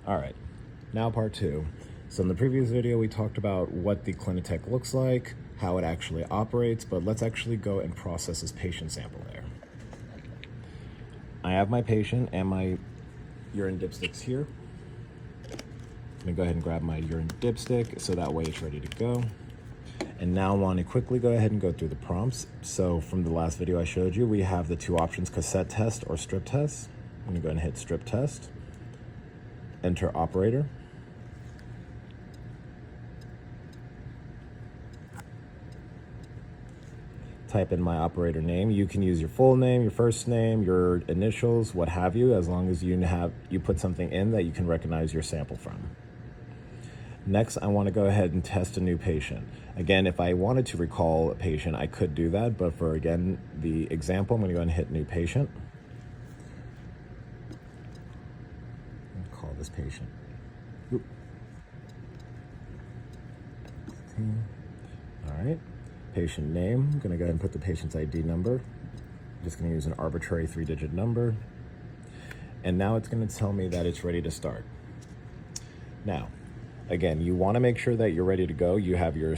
All right, now part two. So in the previous video, we talked about what the Clinitek looks like, how it actually operates, but let's actually go and process this patient sample there. I have my patient and my urine dipsticks here. I'm gonna go ahead and grab my urine dipstick so that way it's ready to go. And now I want to quickly go ahead and go through the prompts. So from the last video I showed you, we have the two options, cassette test or strip test. I'm gonna go ahead and hit strip test. Enter operator. Type in my operator name. You can use your full name, your first name, your initials, what have you, as long as you put something in that you can recognize your sample from. Next, I want to go ahead and test a new patient. Again, if I wanted to recall a patient, I could do that, but for, again, the example, I'm going to go ahead and hit new patient. Call this patient. Oop. All right. Patient name, I'm going to go ahead and put the patient's ID number. I'm just going to use an arbitrary 3-digit number. And now it's going to tell me that it's ready to start. Now, again, you want to make sure that you're ready to go. You have your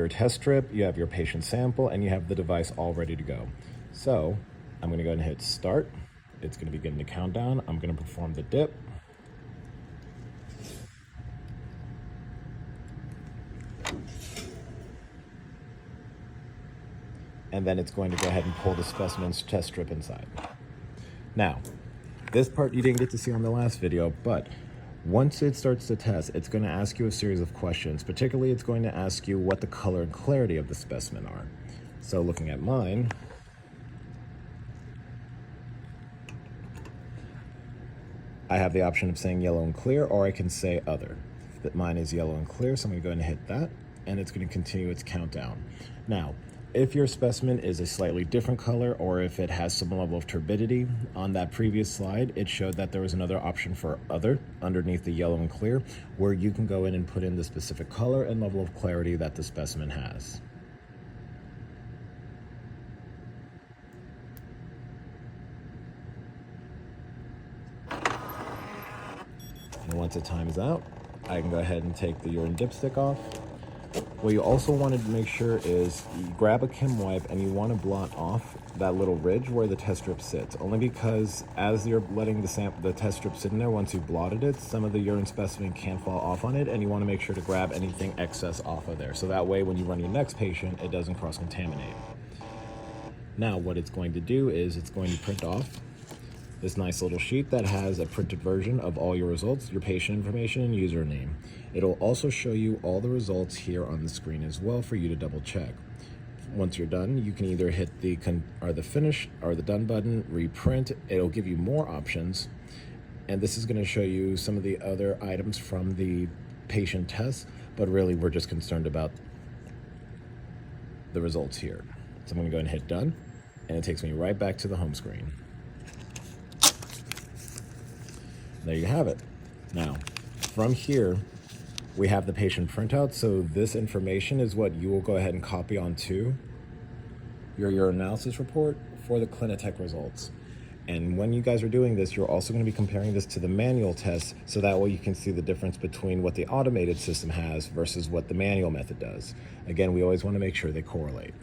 test strip, you have your patient sample, and you have the device all ready to go. So I'm going to go ahead and hit start. It's going to begin the countdown. I'm going to perform the dip. And then it's going to go ahead and pull the specimen's test strip inside. Now, this part you didn't get to see on the last video, but once it starts to test, it's going to ask you a series of questions. Particularly, it's going to ask you what the color and clarity of the specimen are. So looking at mine, I have the option of saying yellow and clear, or I can say other. Mine is yellow and clear, so I'm going to go ahead and hit that, and it's going to continue its countdown. Now, if your specimen is a slightly different color, or if it has some level of turbidity, on that previous slide, it showed that there was another option for other underneath the yellow and clear, where you can go in and put in the specific color and level of clarity that the specimen has. And once it times out, I can go ahead and take the urine dipstick off. What you also want to make sure is you grab a Kim wipe and you want to blot off that little ridge where the test strip sits. Only because as you're letting the test strip sit in there, once you've blotted it, some of the urine specimen can fall off on it, and you want to make sure to grab anything excess off of there. So that way when you run your next patient, it doesn't cross-contaminate. Now what it's going to do is it's going to print off this nice little sheet that has a printed version of all your results, your patient information, and username. It'll also show you all the results here on the screen as well for you to double check. Once you're done, you can either hit the finish or the done button, reprint. It'll give you more options. And this is going to show you some of the other items from the patient test, but really we're just concerned about the results here. So I'm going to go ahead and hit done, and it takes me right back to the home screen. There you have it. Now, from here, we have the patient printout. So this information is what you will go ahead and copy onto your urinalysis report for the Clinitek results. And when you guys are doing this, you're also going to be comparing this to the manual test, so that way you can see the difference between what the automated system has versus what the manual method does. Again, we always want to make sure they correlate.